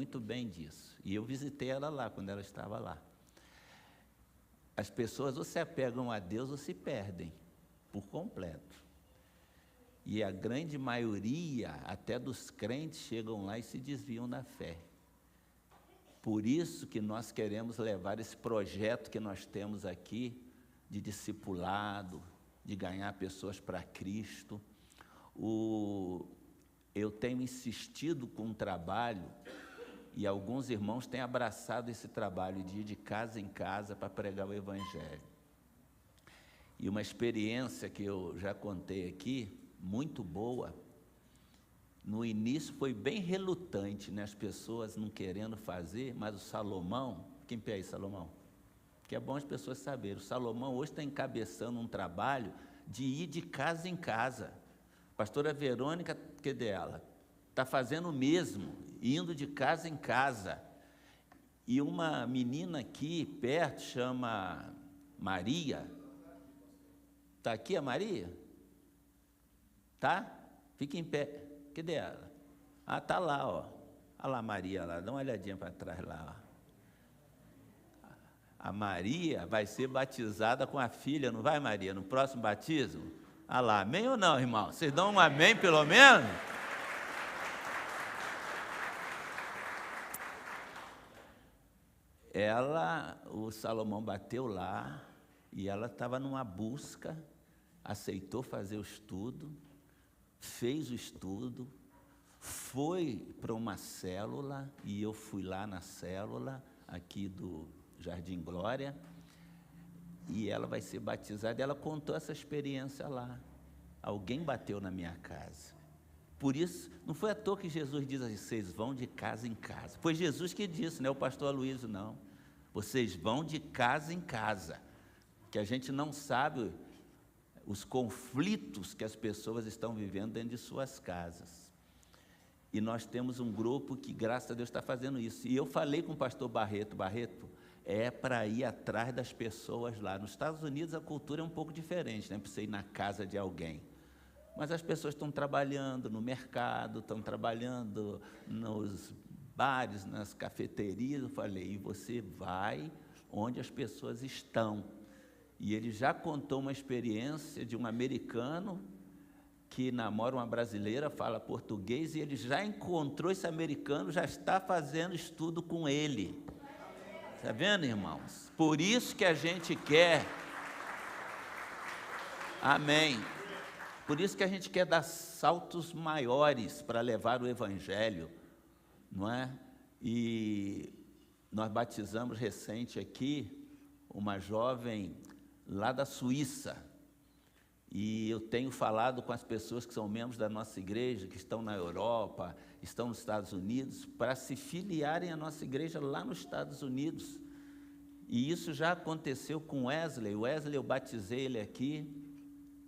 muito bem disso. E eu visitei ela lá, quando ela estava lá. As pessoas ou se apegam a Deus ou se perdem, por completo. E a grande maioria, até dos crentes, chegam lá e se desviam da fé. Por isso que nós queremos levar esse projeto que nós temos aqui, de discipulado, de ganhar pessoas para Cristo. Eu tenho insistido com um trabalho, e alguns irmãos têm abraçado esse trabalho de ir de casa em casa para pregar o Evangelho. E uma experiência que eu já contei aqui, muito boa, no início foi bem relutante, né? As pessoas não querendo fazer, mas o Salomão, quem é esse Salomão? Que é bom as pessoas saberem, o Salomão hoje está encabeçando um trabalho de ir de casa em casa. A pastora Verônica, cadê ela? Está fazendo o mesmo, indo de casa em casa. E uma menina aqui perto, chama Maria. Está aqui a Maria? Tá? Fica em pé. Cadê ela? Ah, está lá, ó. Olha lá a Maria, lá. Dá uma olhadinha para trás lá, ó. A Maria vai ser batizada com a filha, não vai, Maria? No próximo batismo? Ah lá, amém ou não, irmão? Vocês dão um amém, pelo menos? O Salomão bateu lá, e ela estava numa busca, aceitou fazer o estudo, fez o estudo, foi para uma célula, e eu fui lá na célula, aqui do Jardim Glória, e ela vai ser batizada. Ela contou essa experiência lá. Alguém bateu na minha casa. Por isso, não foi à toa que Jesus diz assim: vocês vão de casa em casa. Foi Jesus que disse, não é o pastor Aloysio, não. Vocês vão de casa em casa. Que a gente não sabe os conflitos que as pessoas estão vivendo dentro de suas casas. E nós temos um grupo que, graças a Deus, está fazendo isso. E eu falei com o pastor Barreto, é para ir atrás das pessoas lá. Nos Estados Unidos a cultura é um pouco diferente, né? Para você ir na casa de alguém. Mas as pessoas estão trabalhando no mercado, estão trabalhando nos bares, nas cafeterias. Eu falei, e você vai onde as pessoas estão. E ele já contou uma experiência de um americano que namora uma brasileira, fala português, e ele já encontrou esse americano, já está fazendo estudo com ele. Está vendo, irmãos? Por isso que a gente quer, amém, por isso que a gente quer dar saltos maiores para levar o Evangelho, não é? E nós batizamos recente aqui uma jovem lá da Suíça, e eu tenho falado com as pessoas que são membros da nossa igreja, que estão na Europa, estão nos Estados Unidos, para se filiarem à nossa igreja lá nos Estados Unidos. E isso já aconteceu com Wesley. Wesley, eu batizei ele aqui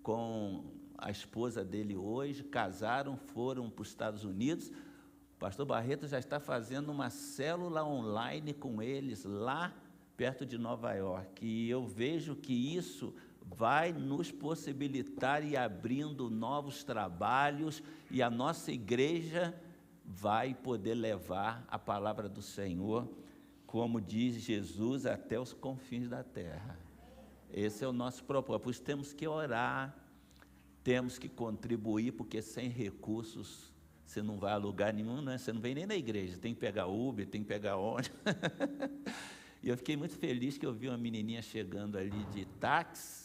com a esposa dele hoje, casaram, foram para os Estados Unidos. O pastor Barreto já está fazendo uma célula online com eles lá perto de Nova York. E eu vejo que isso vai nos possibilitar ir abrindo novos trabalhos, e a nossa igreja vai poder levar a palavra do Senhor, como diz Jesus, até os confins da terra. Esse é o nosso propósito. Por isso temos que orar, temos que contribuir, porque sem recursos você não vai a lugar nenhum, né? Você não vem nem na igreja, tem que pegar Uber, tem que pegar ônibus. E eu fiquei muito feliz que eu vi uma menininha chegando ali de táxi.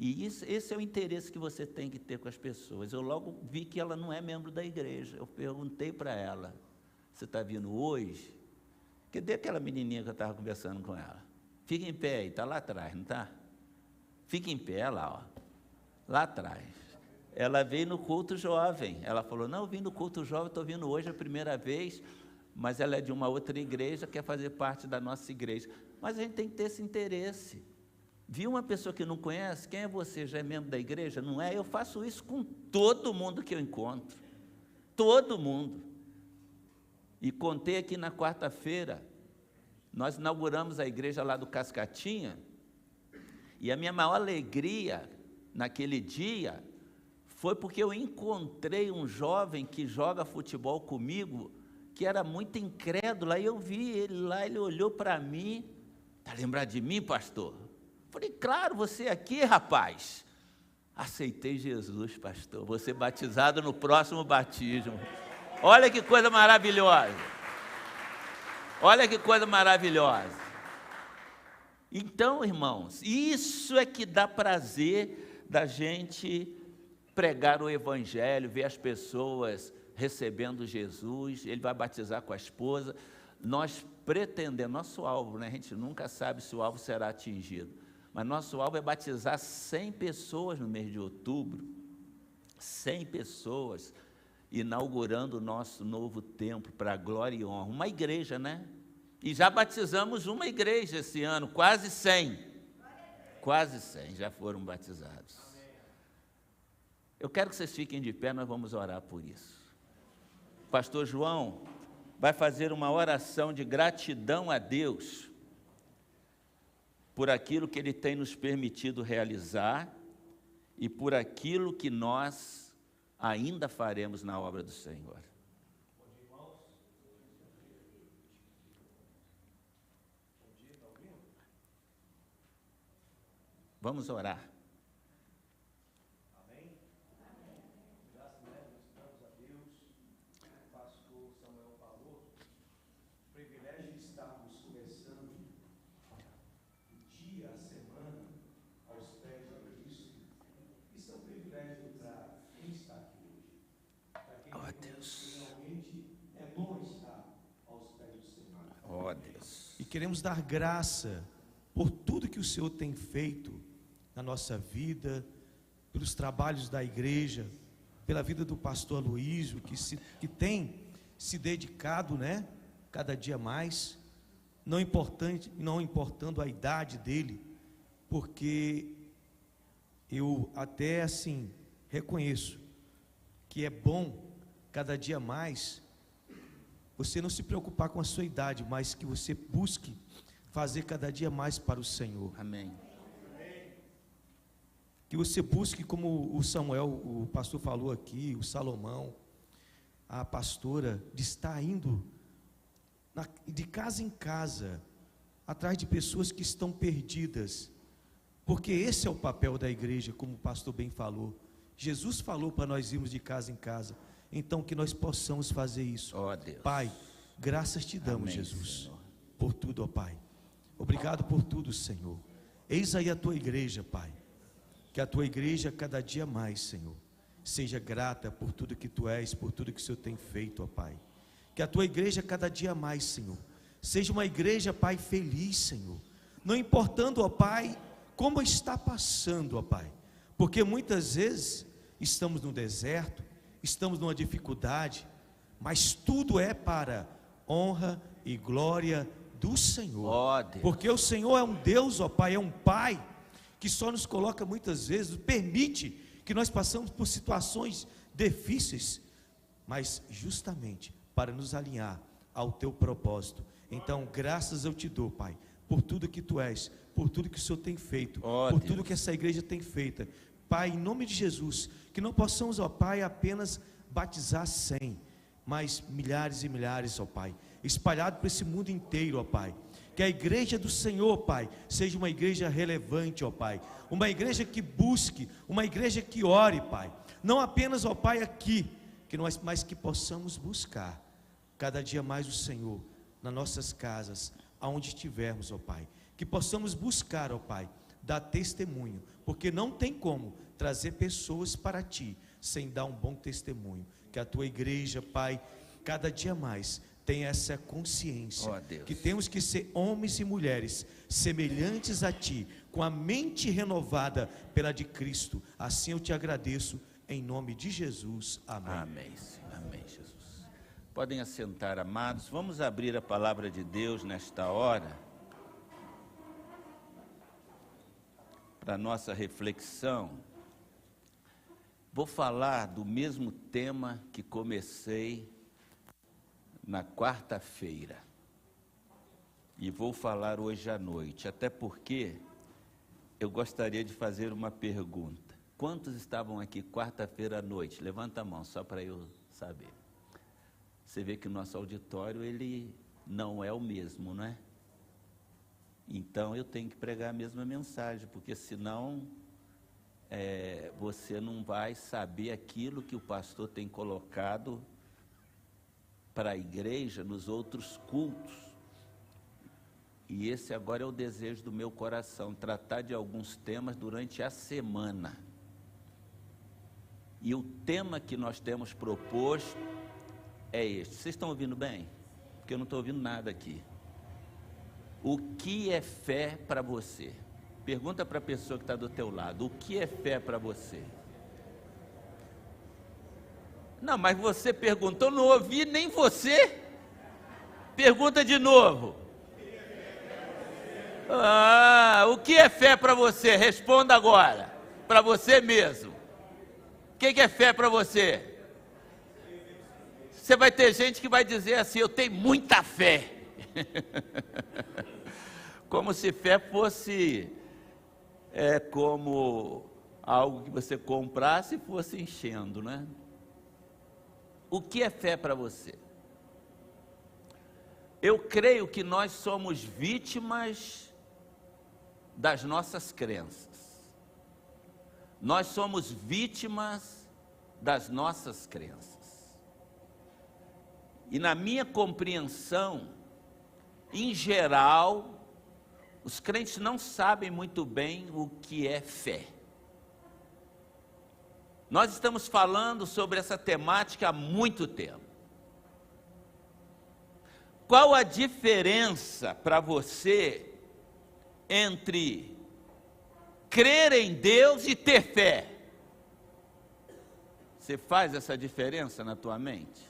E esse é o interesse que você tem que ter com as pessoas. Eu logo vi que ela não é membro da igreja. Eu perguntei para ela, você está vindo hoje? Cadê aquela menininha que eu estava conversando com ela? Fica em pé aí, está lá atrás, não está? Fica em pé lá, ó, lá atrás. Ela veio no culto jovem. Ela falou, não, eu vim no culto jovem, estou vindo hoje a primeira vez, mas ela é de uma outra igreja, quer fazer parte da nossa igreja. Mas a gente tem que ter esse interesse. Viu uma pessoa que não conhece? Quem é você? Já é membro da igreja? Não é? Eu faço isso com todo mundo que eu encontro. Todo mundo. E contei aqui na quarta-feira, nós inauguramos a igreja lá do Cascatinha, e a minha maior alegria naquele dia foi porque eu encontrei um jovem que joga futebol comigo, que era muito incrédulo. Aí eu vi ele lá, ele olhou para mim, está lembrado de mim, pastor? Falei, claro, você aqui, rapaz. Aceitei Jesus, pastor, vou ser batizado no próximo batismo. Olha que coisa maravilhosa. Olha que coisa maravilhosa. Então, irmãos, isso é que dá prazer da gente pregar o evangelho, ver as pessoas recebendo Jesus. Ele vai batizar com a esposa. Nós pretendemos, nosso alvo, né? A gente nunca sabe se o alvo será atingido, mas nosso alvo é batizar 100 pessoas no mês de outubro, 100 pessoas, inaugurando o nosso novo templo para a glória e honra, uma igreja, né? E já batizamos uma igreja esse ano, quase 100 já foram batizados. Eu quero que vocês fiquem de pé, nós vamos orar por isso. Pastor João vai fazer uma oração de gratidão a Deus por aquilo que Ele tem nos permitido realizar e por aquilo que nós ainda faremos na obra do Senhor. Vamos orar. Amém? Graças a Deus, o pastor Samuel falou, o privilégio de estarmos começando o dia, a semana, aos pés de Cristo. Isso é um privilégio para quem está aqui hoje. Para quem realmente é bom estar aos pés do Senhor. Ó Deus. E queremos dar graça por tudo que o Senhor tem feito na nossa vida, pelos trabalhos da igreja, pela vida do pastor Aloísio, que tem se dedicado, né, cada dia mais, não importando a idade dele, porque eu até assim reconheço que é bom cada dia mais você não se preocupar com a sua idade, mas que você busque fazer cada dia mais para o Senhor. Amém. Que você busque, como o Samuel, o pastor falou aqui, o Salomão, a pastora, de estar indo de casa em casa, atrás de pessoas que estão perdidas, porque esse é o papel da igreja, como o pastor bem falou. Jesus falou para nós irmos de casa em casa, então que nós possamos fazer isso. Ó Deus. Pai, graças te damos, Amém, Jesus, Senhor. por tudo, ó Pai. Obrigado por tudo, Senhor. Eis aí a tua igreja, Pai. Que a tua igreja cada dia mais, Senhor, seja grata por tudo que tu és, por tudo que o Senhor tem feito, ó Pai. Que a tua igreja cada dia mais, Senhor, seja uma igreja, Pai, feliz, Senhor. Não importando, ó Pai, como está passando, ó Pai. Porque muitas vezes estamos no deserto, estamos numa dificuldade, mas tudo é para honra e glória do Senhor. Ó Deus. Porque o Senhor é um Deus, ó Pai, é um Pai que só nos coloca muitas vezes, permite que nós passamos por situações difíceis, mas justamente para nos alinhar ao teu propósito. Então, graças eu te dou, Pai, por tudo que tu és, por tudo que o Senhor tem feito, por tudo que essa igreja tem feito. Pai, em nome de Jesus, que não possamos, ó Pai, apenas batizar 100, mas milhares e milhares, ó Pai, espalhado por esse mundo inteiro, ó Pai. Que a igreja do Senhor, Pai, seja uma igreja relevante, ó Pai, uma igreja que busque, uma igreja que ore, Pai, não apenas, ó Pai, aqui, mas que possamos buscar cada dia mais o Senhor, nas nossas casas, aonde estivermos, ó Pai, que possamos buscar, ó Pai, dar testemunho, porque não tem como trazer pessoas para Ti, sem dar um bom testemunho. Que a Tua igreja, Pai, cada dia mais, tem essa consciência, que temos que ser homens e mulheres semelhantes a Ti, com a mente renovada pela de Cristo. Assim eu te agradeço, em nome de Jesus, amém. Amém, Senhor. Amém, Jesus. Podem assentar, amados. Vamos abrir a palavra de Deus nesta hora, para nossa reflexão. Vou falar do mesmo tema que comecei na quarta-feira, e vou falar hoje à noite, até porque eu gostaria de fazer uma pergunta. Quantos estavam aqui quarta-feira à noite? Levanta a mão, só para eu saber. Você vê que o nosso auditório, ele não é o mesmo, não é? Então, eu tenho que pregar a mesma mensagem, porque senão você não vai saber aquilo que o pastor tem colocado para a igreja nos outros cultos. E esse agora é o desejo do meu coração, tratar de alguns temas durante a semana. E o tema que nós temos proposto é este. Vocês estão ouvindo bem? Porque eu não estou ouvindo nada aqui. O que é fé para você? Pergunta para a pessoa que está do teu lado, o que é fé para você? Não, mas você perguntou, não ouvi nem você. Pergunta de novo. O que é fé para você? Responda agora, para você mesmo. O que é fé para você? Você vai ter gente que vai dizer assim, eu tenho muita fé. Como se fé fosse como algo que você comprasse e fosse enchendo, né? O que é fé para você? Eu creio que nós somos vítimas das nossas crenças. Nós somos vítimas das nossas crenças. E na minha compreensão, em geral, os crentes não sabem muito bem o que é fé. Nós estamos falando sobre essa temática há muito tempo. Qual a diferença para você entre crer em Deus e ter fé? Você faz essa diferença na tua mente?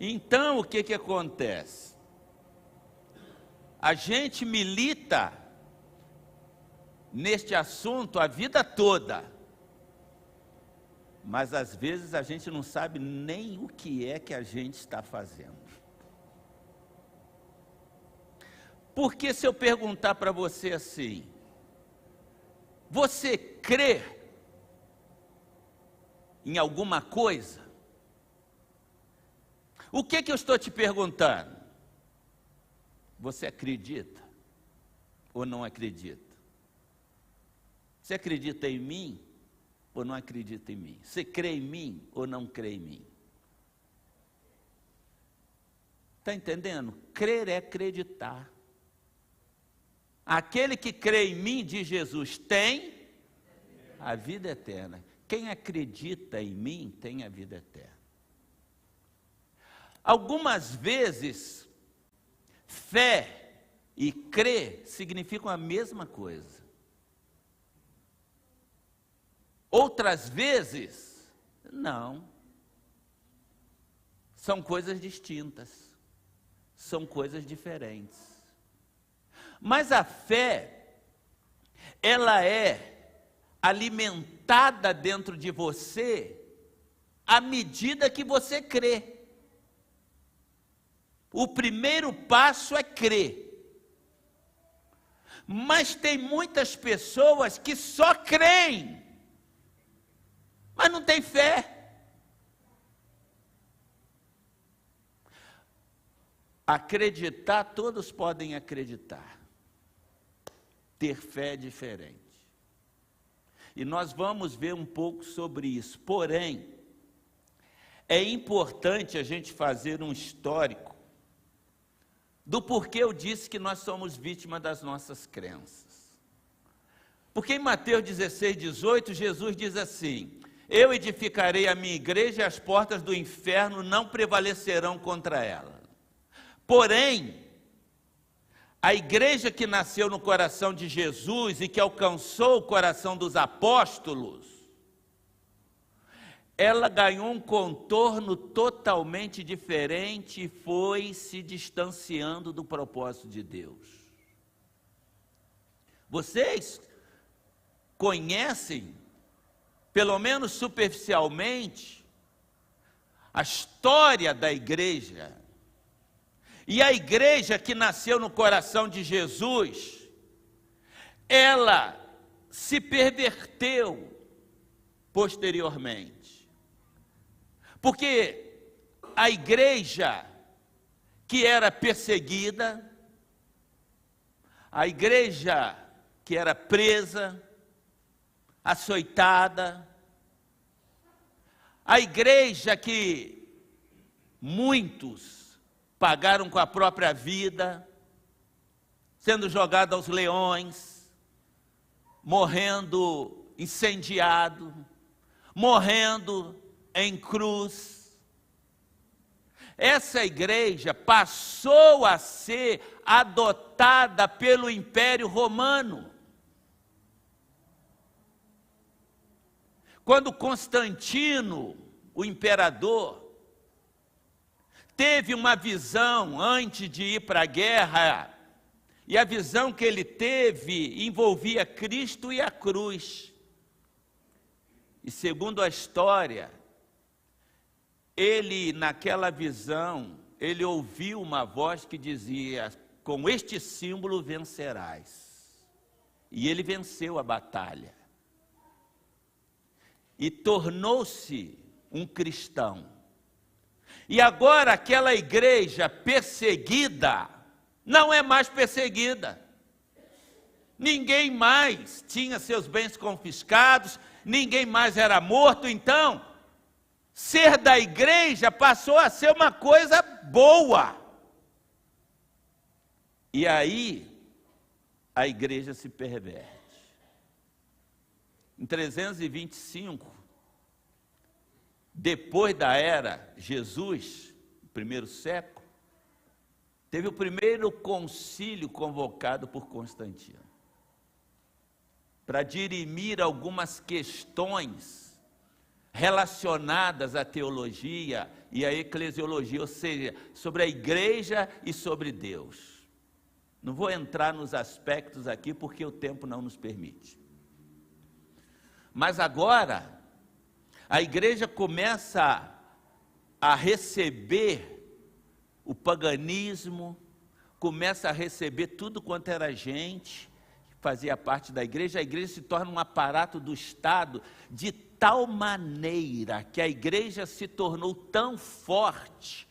Então, o que acontece? A gente milita neste assunto a vida toda, mas às vezes a gente não sabe nem o que é que a gente está fazendo. Porque se eu perguntar para você assim, você crê em alguma coisa? O que eu estou te perguntando? Você acredita ou não acredita? Você acredita em mim ou não acredita em mim? Você crê em mim ou não crê em mim? Está entendendo? Crer é acreditar. Aquele que crê em mim, diz Jesus, tem a vida eterna. Quem acredita em mim tem a vida eterna. Algumas vezes, fé e crer significam a mesma coisa. Outras vezes, não. São coisas distintas. São coisas diferentes. Mas a fé, ela é alimentada dentro de você à medida que você crê. O primeiro passo é crer. Mas tem muitas pessoas que só creem, mas não tem fé. Acreditar, todos podem acreditar. Ter fé é diferente. E nós vamos ver um pouco sobre isso. Porém, é importante a gente fazer um histórico do porquê eu disse que nós somos vítimas das nossas crenças. Porque em Mateus 16, 18, Jesus diz assim, eu edificarei a minha igreja e as portas do inferno não prevalecerão contra ela. Porém, a igreja que nasceu no coração de Jesus e que alcançou o coração dos apóstolos, ela ganhou um contorno totalmente diferente e foi se distanciando do propósito de Deus. Vocês conhecem, pelo menos superficialmente, a história da igreja. E a igreja que nasceu no coração de Jesus, ela se perverteu, posteriormente. Porque a igreja que era perseguida, a igreja que era presa, açoitada, a igreja que muitos pagaram com a própria vida, sendo jogado aos leões, morrendo incendiado, morrendo em cruz. Essa igreja passou a ser adotada pelo Império Romano. Quando Constantino, o imperador, teve uma visão antes de ir para a guerra, e a visão que ele teve envolvia Cristo e a cruz. E segundo a história, ele, naquela visão, ele ouviu uma voz que dizia: com este símbolo vencerás. E ele venceu a batalha. E tornou-se um cristão. E agora aquela igreja perseguida não é mais perseguida. Ninguém mais tinha seus bens confiscados, ninguém mais era morto. Então, ser da igreja passou a ser uma coisa boa. E aí, a igreja se perverte. Em 325, depois da era Jesus, primeiro século, teve o primeiro concílio convocado por Constantino, para dirimir algumas questões relacionadas à teologia e à eclesiologia, ou seja, sobre a igreja e sobre Deus. Não vou entrar nos aspectos aqui porque o tempo não nos permite. Mas agora, a igreja começa a receber o paganismo, começa a receber tudo quanto era gente que fazia parte da igreja. A igreja se torna um aparato do Estado de tal maneira que a igreja se tornou tão forte.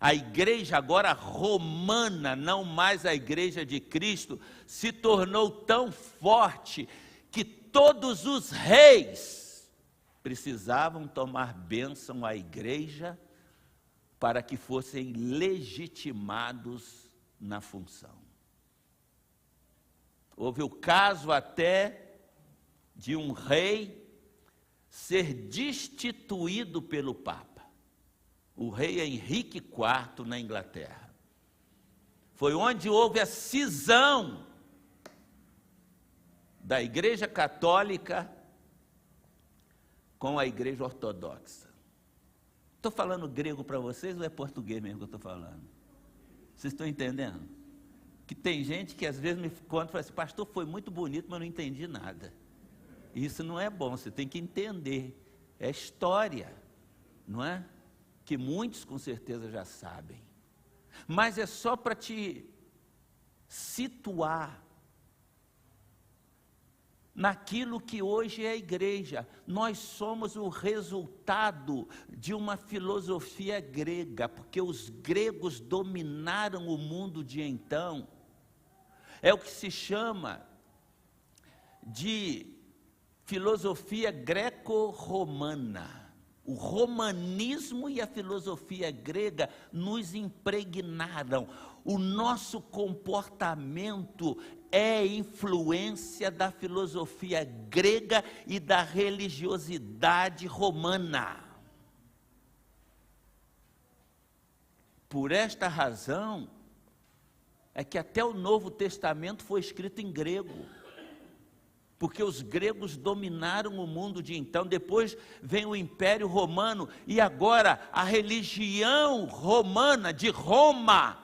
A igreja agora romana, não mais a igreja de Cristo, se tornou tão forte que todos os reis precisavam tomar bênção à igreja para que fossem legitimados na função. Houve o caso até de um rei ser destituído pelo Papa, o rei Henrique IV na Inglaterra. Foi onde houve a cisão da Igreja Católica com a Igreja Ortodoxa. Estou falando grego para vocês ou é português mesmo que eu estou falando? Vocês estão entendendo? Que tem gente que às vezes me conta e fala assim: pastor, foi muito bonito, mas não entendi nada. Isso não é bom, você tem que entender. É história, não é? Que muitos com certeza já sabem. Mas é só para te situar naquilo que hoje é a igreja. Nós somos o resultado de uma filosofia grega, porque os gregos dominaram o mundo de então. É o que se chama de filosofia greco-romana. O romanismo e a filosofia grega nos impregnaram. O nosso comportamento é influência da filosofia grega e da religiosidade romana. Por esta razão, é que até o Novo Testamento foi escrito em grego. Porque os gregos dominaram o mundo de então. Depois vem o Império Romano e agora a religião romana de Roma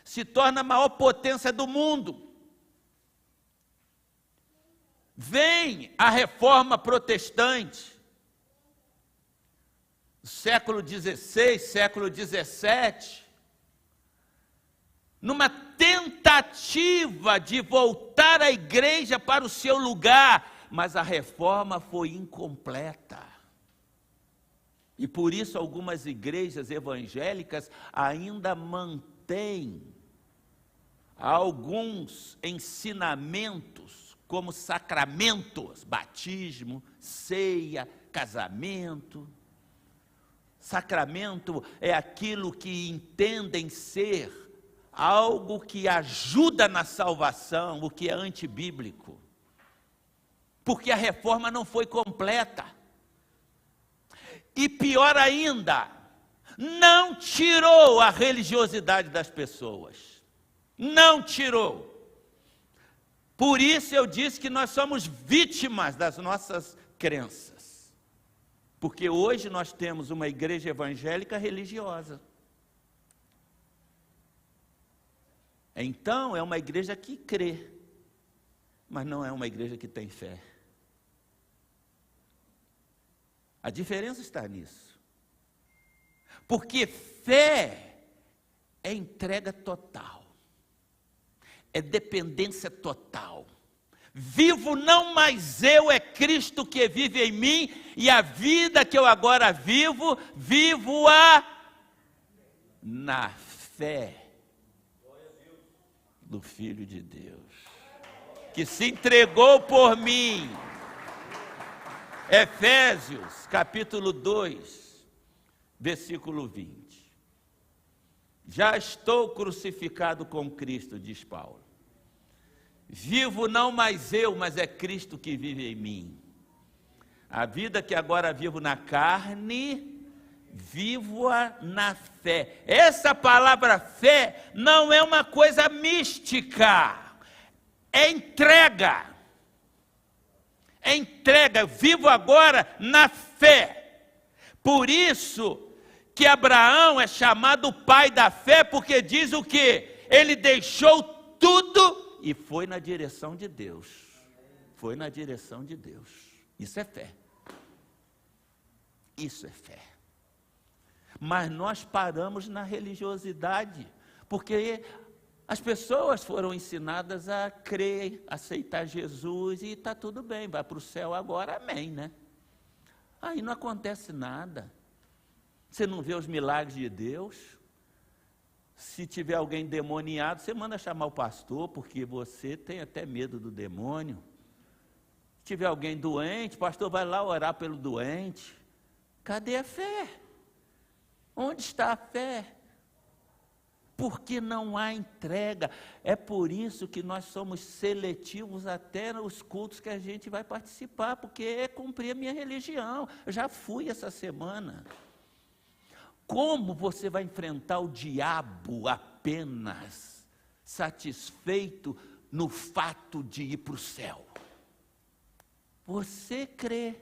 se torna a maior potência do mundo. Vem a Reforma Protestante, século XVI, século XVII, numa tentativa de voltar a igreja para o seu lugar, mas a reforma foi incompleta. E por isso algumas igrejas evangélicas ainda mantêm alguns ensinamentos, como sacramentos, batismo, ceia, casamento. Sacramento é aquilo que entendem ser algo que ajuda na salvação, o que é antibíblico. Porque a reforma não foi completa. E pior ainda, não tirou a religiosidade das pessoas. Não tirou. Por isso eu disse que nós somos vítimas das nossas crenças. Porque hoje nós temos uma igreja evangélica religiosa. Então é uma igreja que crê, mas não é uma igreja que tem fé. A diferença está nisso. Porque fé é entrega total. É dependência total. Vivo não mais eu, é Cristo que vive em mim, e a vida que eu agora vivo, vivo-a na fé do Filho de Deus, que se entregou por mim. Efésios, capítulo 2, versículo 20. Já estou crucificado com Cristo, diz Paulo. Vivo não mais eu, mas é Cristo que vive em mim. A vida que agora vivo na carne, vivo-a na fé. Essa palavra fé não é uma coisa mística, é entrega. É entrega, vivo agora na fé. Por isso que Abraão é chamado pai da fé, porque diz o quê? Ele deixou tudo e foi na direção de Deus. Foi na direção de Deus. Isso é fé. Isso é fé. Mas nós paramos na religiosidade, porque as pessoas foram ensinadas a crer, aceitar Jesus, e está tudo bem, vai para o céu agora, amém, né? Aí não acontece nada. Você não vê os milagres de Deus. Se tiver alguém demoniado, você manda chamar o pastor, porque você tem até medo do demônio. Se tiver alguém doente, o pastor vai lá orar pelo doente. Cadê a fé? Onde está a fé? Porque não há entrega. É por isso que nós somos seletivos até nos cultos que a gente vai participar, porque é cumprir a minha religião. Eu já fui essa semana. Como você vai enfrentar o diabo apenas satisfeito no fato de ir para o céu? Você crê,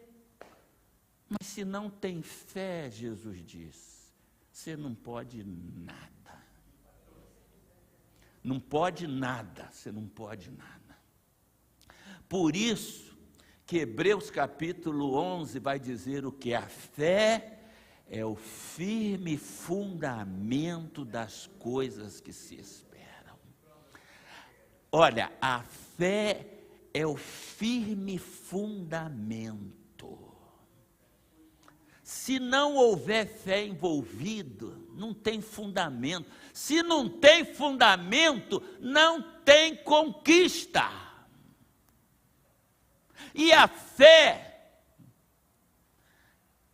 mas se não tem fé, Jesus diz, você não pode nada. Não pode nada, você não pode nada. Por isso que Hebreus capítulo 11 vai dizer o que? A fé é o firme fundamento das coisas que se esperam. Olha, a fé é o firme fundamento. Se não houver fé envolvido, não tem fundamento. Se não tem fundamento, não tem conquista. E a fé,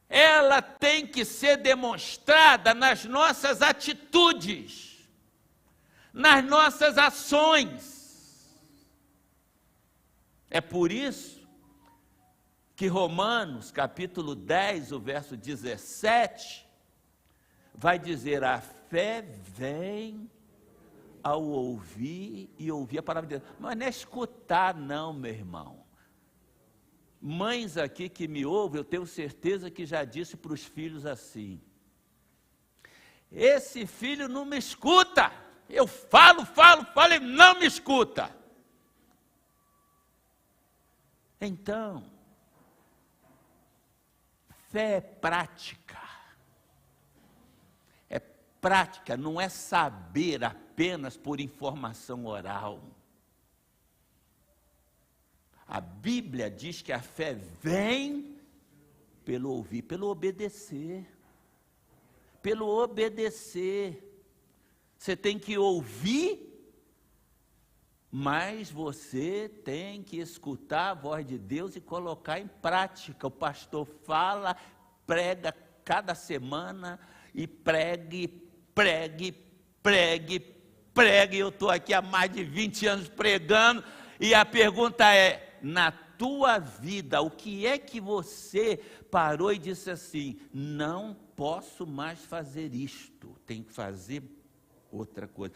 ela tem que ser demonstrada nas nossas atitudes, nas nossas ações. É por isso que Romanos, capítulo 10, o verso 17, vai dizer: a fé vem ao ouvir e ouvir a palavra de Deus. Mas não é escutar não, meu irmão. Mães aqui que me ouvem, eu tenho certeza que já disse para os filhos assim: esse filho não me escuta. Eu falo e não me escuta. Então, fé é prática. É prática, não é saber apenas por informação oral. A Bíblia diz que a fé vem pelo ouvir, pelo obedecer. Pelo obedecer. Você tem que ouvir, mas você tem que escutar a voz de Deus e colocar em prática. O pastor fala, prega cada semana e pregue. Eu estou aqui há mais de 20 anos pregando e a pergunta é, na tua vida, o que é que você parou e disse assim, não posso mais fazer isto, tenho que fazer outra coisa.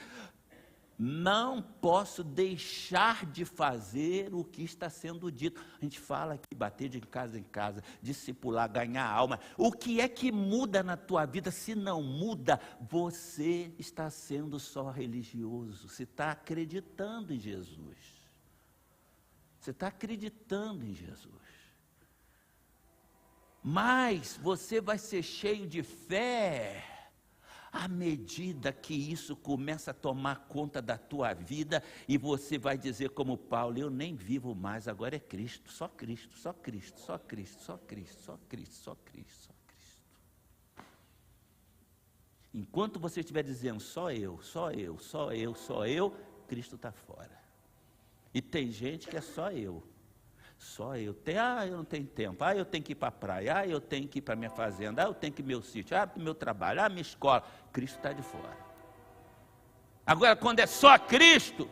Não posso deixar de fazer o que está sendo dito. A gente fala aqui, bater de casa em casa, discipular, ganhar alma. O que é que muda na tua vida? Se não muda, você está sendo só religioso. Você está acreditando em Jesus. Você está acreditando em Jesus. Mas você vai ser cheio de fé à medida que isso começa a tomar conta da tua vida e você vai dizer como Paulo, eu nem vivo mais, agora é Cristo, só Cristo, só Cristo, só Cristo, só Cristo, só Cristo, só Cristo, só Cristo. Enquanto você estiver dizendo só eu, só eu, só eu, só eu, Cristo está fora. E tem gente que é só eu. Só eu não tenho tempo, eu tenho que ir para a praia, eu tenho que ir para a minha fazenda, eu tenho que ir para o meu sítio, para o meu trabalho, minha escola. Cristo está de fora. Agora, quando é só Cristo,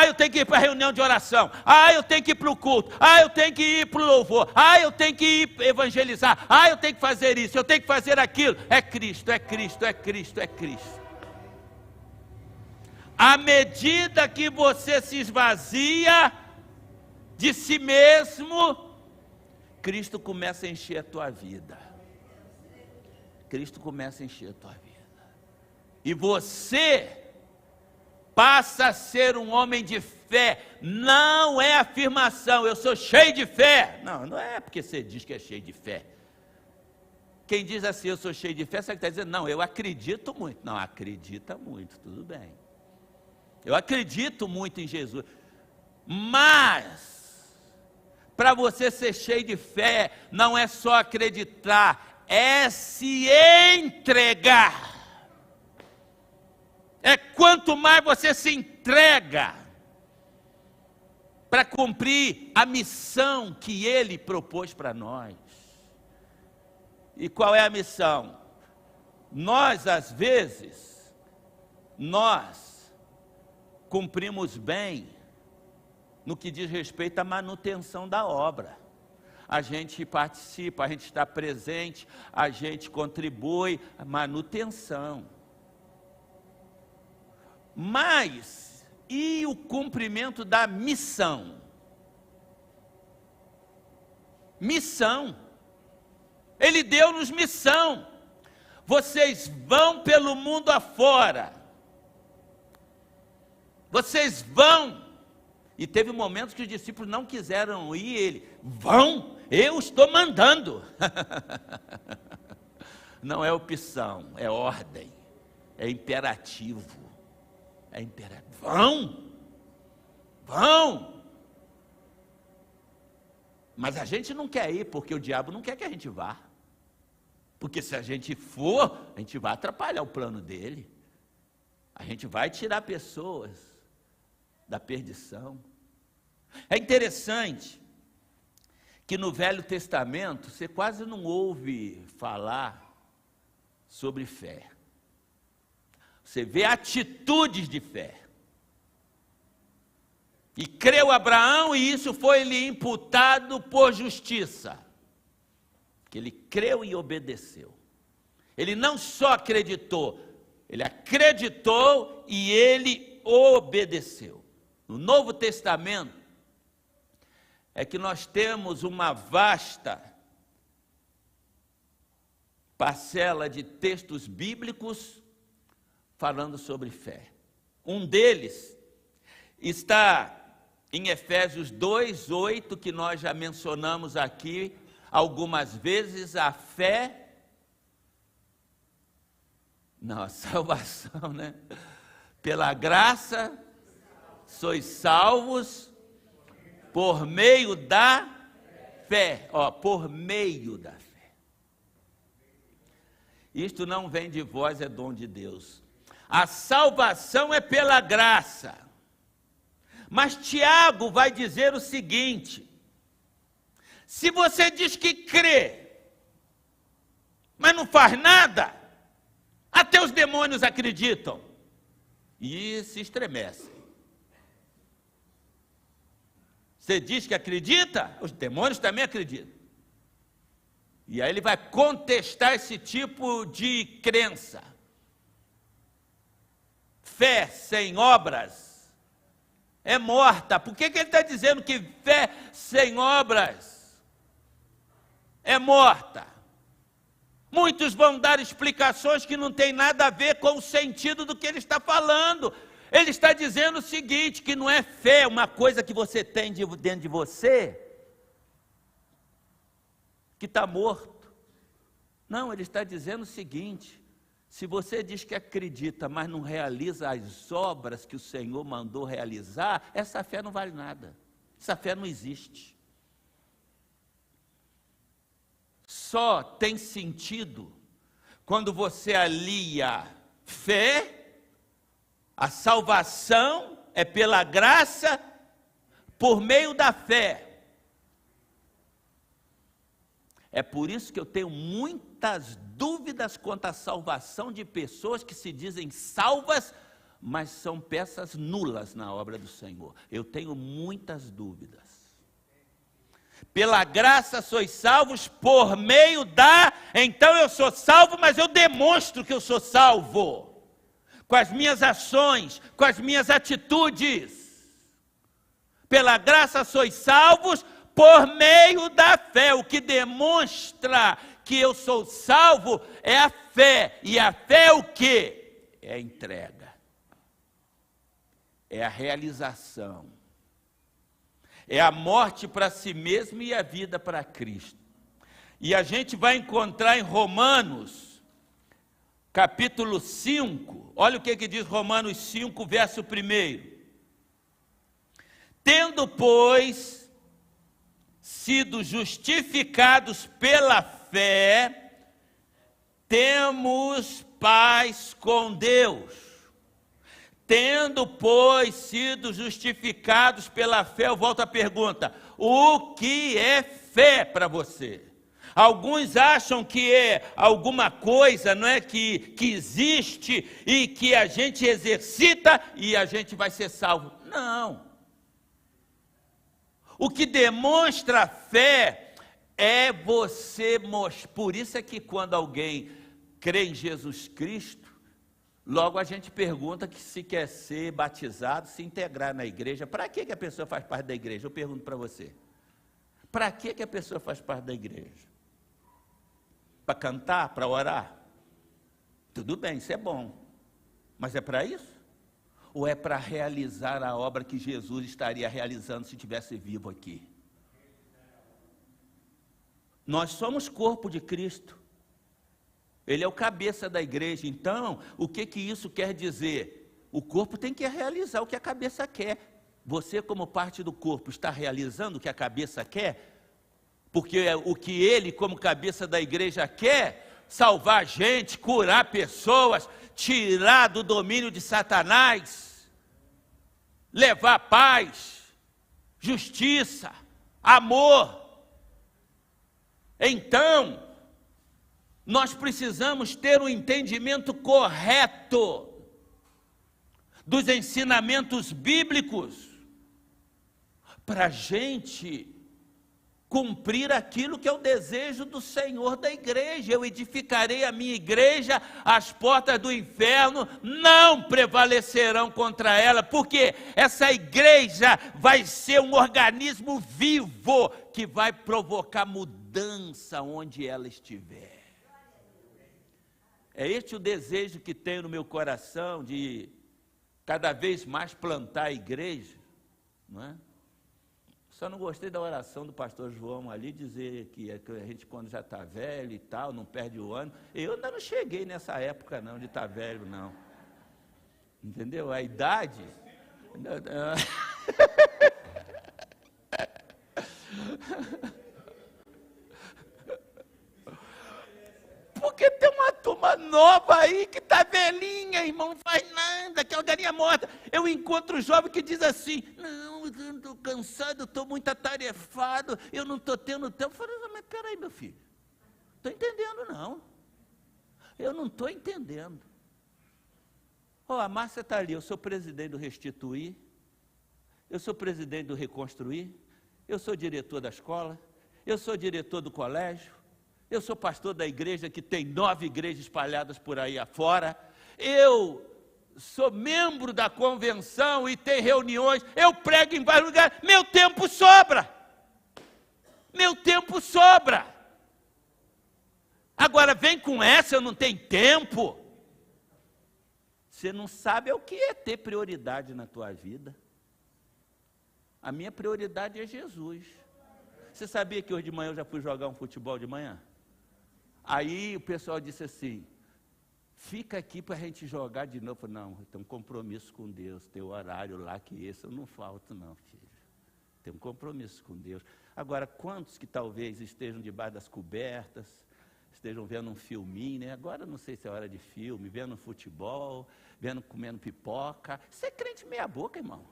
eu tenho que ir para a reunião de oração, eu tenho que ir para o culto, eu tenho que ir para o louvor, eu tenho que ir evangelizar, eu tenho que fazer isso, eu tenho que fazer aquilo. É Cristo, é Cristo, é Cristo, é Cristo. À medida que você se esvazia de si mesmo, Cristo começa a encher a tua vida. Cristo começa a encher a tua vida. E você passa a ser um homem de fé. Não é afirmação, eu sou cheio de fé. Não é porque você diz que é cheio de fé. Quem diz assim, eu sou cheio de fé, sabe o que está dizendo? Não, eu acredito muito. Não, acredita muito, tudo bem. Eu acredito muito em Jesus. Mas para você ser cheio de fé, não é só acreditar, é se entregar. É quanto mais você se entrega para cumprir a missão que Ele propôs para nós. E qual é a missão? Nós, às vezes, cumprimos bem no que diz respeito à manutenção da obra. A gente participa, a gente está presente, a gente contribui, a manutenção. Mas, e o cumprimento da missão? Missão. Ele deu-nos missão. Vocês vão pelo mundo afora. Vocês vão. E teve momentos que os discípulos não quiseram ir, ele, vão, eu estou mandando. Não é opção, é ordem, é imperativo. É imperativo. Vão. Mas a gente não quer ir, porque o diabo não quer que a gente vá. Porque se a gente for, a gente vai atrapalhar o plano dele. A gente vai tirar pessoas da perdição. É interessante que no Velho Testamento você quase não ouve falar sobre fé. Você vê atitudes de fé. E creu Abraão e isso foi-lhe imputado por justiça. Que ele creu e obedeceu. Ele não só acreditou, ele acreditou e ele obedeceu. No Novo Testamento, é que nós temos uma vasta parcela de textos bíblicos falando sobre fé. Um deles está em Efésios 2:8, que nós já mencionamos aqui algumas vezes, a fé, não, a salvação, né? Pela graça, sois salvos Por meio da fé. Ó, por meio da fé. Isto não vem de vós, é dom de Deus. A salvação é pela graça. Mas Tiago vai dizer o seguinte: se você diz que crê, mas não faz nada, até os demônios acreditam e se estremecem. Você diz que acredita, os demônios também acreditam. E aí ele vai contestar esse tipo de crença. Fé sem obras é morta. Por que ele está dizendo que fé sem obras é morta? Muitos vão dar explicações que não tem nada a ver com o sentido do que ele está falando. Ele está dizendo o seguinte, que não é fé uma coisa que você tem dentro de você, que está morto. Não, ele está dizendo o seguinte: se você diz que acredita, mas não realiza as obras que o Senhor mandou realizar, essa fé não vale nada. Essa fé não existe. Só tem sentido quando você alia fé. A salvação é pela graça, por meio da fé. É por isso que eu tenho muitas dúvidas quanto à salvação de pessoas que se dizem salvas, mas são peças nulas na obra do Senhor. Eu tenho muitas dúvidas. Pela graça sois salvos por meio da... Então eu sou salvo, mas eu demonstro que eu sou salvo. Com as minhas ações, com as minhas atitudes. Pela graça sois salvos por meio da fé. O que demonstra que eu sou salvo é a fé. E a fé é o quê? É a entrega. É a realização. É a morte para si mesmo e a vida para Cristo. E a gente vai encontrar em Romanos, capítulo 5, olha o que diz Romanos 5, verso 1. Tendo, pois, sido justificados pela fé, temos paz com Deus. Tendo, pois, sido justificados pela fé, eu volto à pergunta: o que é fé para você? Alguns acham que é alguma coisa, não é, que existe e que a gente exercita e a gente vai ser salvo. Não. O que demonstra fé é você mostrar. Por isso é que quando alguém crê em Jesus Cristo, logo a gente pergunta que se quer ser batizado, se integrar na igreja. Para que a pessoa faz parte da igreja? Eu pergunto para você. Para que a pessoa faz parte da igreja? Para cantar, para orar? Tudo bem, isso é bom. Mas é para isso? Ou é para realizar a obra que Jesus estaria realizando se estivesse vivo aqui? Nós somos corpo de Cristo. Ele é o cabeça da igreja. Então, o que isso quer dizer? O corpo tem que realizar o que a cabeça quer. Você, como parte do corpo, está realizando o que a cabeça quer? Porque o que ele, como cabeça da igreja, quer, salvar gente, curar pessoas, tirar do domínio de Satanás, levar paz, justiça, amor. Então, nós precisamos ter um entendimento correto dos ensinamentos bíblicos para a gente cumprir aquilo que é o desejo do Senhor da igreja. Eu edificarei a minha igreja, as portas do inferno não prevalecerão contra ela, porque essa igreja vai ser um organismo vivo que vai provocar mudança onde ela estiver. É este o desejo que tenho no meu coração, de cada vez mais plantar a igreja, não é? Só não gostei da oração do pastor João ali, dizer que a gente, quando já está velho e tal, não perde o ano. Eu ainda não cheguei nessa época não, de estar velho, não. Entendeu? A idade... Porque tem uma turma nova aí que está velhinha, irmão, não faz nada, que é uma galinha morta. Eu encontro um jovem que diz assim, não, eu estou cansado, estou muito atarefado, eu não estou tendo tempo. Eu falei, mas peraí, meu filho, estou entendendo não. Eu não estou entendendo. A Márcia está ali, eu sou presidente do Restituir, eu sou presidente do Reconstruir, eu sou diretor da escola, eu sou diretor do colégio, eu sou pastor da igreja que tem 9 igrejas espalhadas por aí afora, eu sou membro da convenção e tem reuniões, eu prego em vários lugares, meu tempo sobra. Meu tempo sobra. Agora vem com essa, eu não tenho tempo. Você não sabe o que é ter prioridade na tua vida. A minha prioridade é Jesus. Você sabia que hoje de manhã eu já fui jogar um futebol de manhã? Aí o pessoal disse assim, fica aqui para a gente jogar de novo. Eu falei, não, tem um compromisso com Deus, tem o horário lá que esse eu não falto não, filho. Tem um compromisso com Deus. Agora, quantos que talvez estejam debaixo das cobertas, estejam vendo um filminho, né? Agora não sei se é hora de filme, vendo futebol, comendo pipoca. Você é crente meia boca, irmão.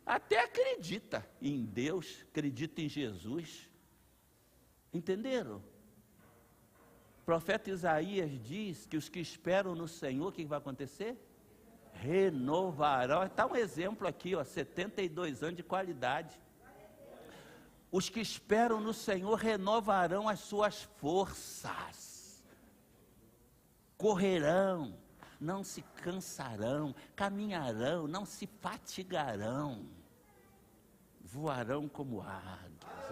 Até acredita em Deus, acredita em Jesus. Entenderam? O profeta Isaías diz que os que esperam no Senhor, o que vai acontecer? Renovarão. Está um exemplo aqui, 72 anos de qualidade. Os que esperam no Senhor renovarão as suas forças. Correrão, não se cansarão, caminharão, não se fatigarão. Voarão como águias.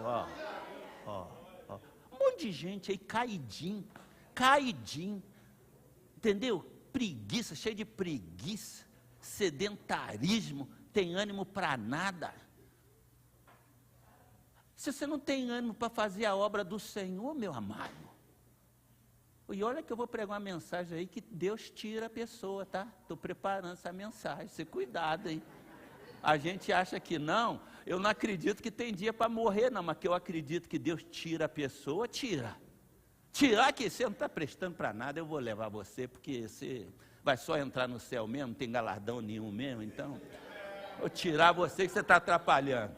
Um monte de gente aí caidinho, entendeu? Preguiça, cheio de preguiça, sedentarismo, tem ânimo para nada. Se você não tem ânimo para fazer a obra do Senhor, meu amado, e olha que eu vou pregar uma mensagem aí que Deus tira a pessoa, tá? Estou preparando essa mensagem, você cuidado aí. A gente acha que não, eu não acredito que tem dia para morrer não, mas que eu acredito que Deus tira a pessoa, tira. Tirar que você não está prestando para nada, eu vou levar você, porque você vai só entrar no céu mesmo, não tem galardão nenhum mesmo, então, vou tirar você que você está atrapalhando.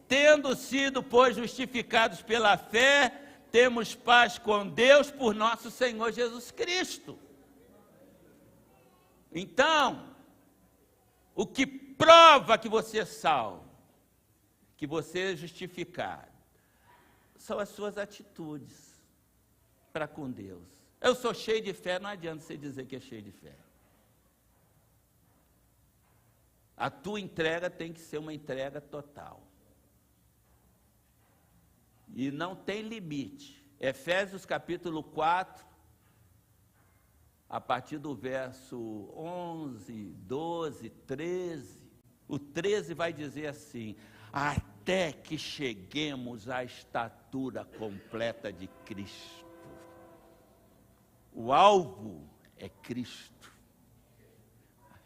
Tendo sido, pois, justificados pela fé, temos paz com Deus por nosso Senhor Jesus Cristo. Então, o que prova que você é salvo, que você é justificado, são as suas atitudes para com Deus. Eu sou cheio de fé, não adianta você dizer que é cheio de fé. A tua entrega tem que ser uma entrega total. E não tem limite. Efésios capítulo 4, a partir do verso 11, 12, 13, o 13 vai dizer assim, até que cheguemos à estatura completa de Cristo. O alvo é Cristo.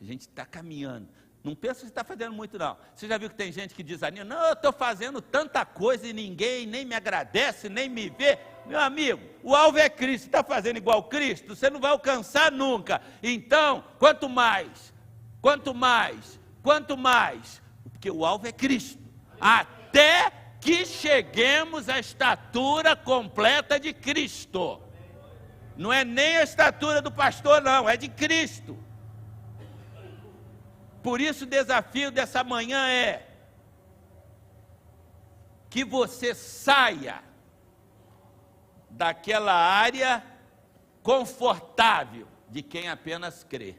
A gente está caminhando. Não pensa que você está fazendo muito não. Você já viu que tem gente que desanima? Não, eu estou fazendo tanta coisa e ninguém nem me agradece, nem me vê. Meu amigo, o alvo é Cristo. Você está fazendo igual Cristo? Você não vai alcançar nunca. Então, quanto mais, porque o alvo é Cristo. Até que cheguemos à estatura completa de Cristo. Não é nem a estatura do pastor não, é de Cristo. Por isso o desafio dessa manhã é que você saia daquela área confortável de quem apenas crê.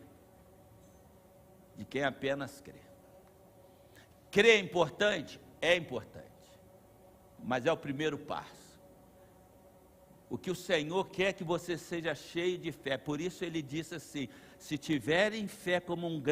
De quem apenas crê. Crer é importante? É importante. Mas é o primeiro passo. O que o Senhor quer é que você seja cheio de fé. Por isso ele disse assim, se tiverem fé como um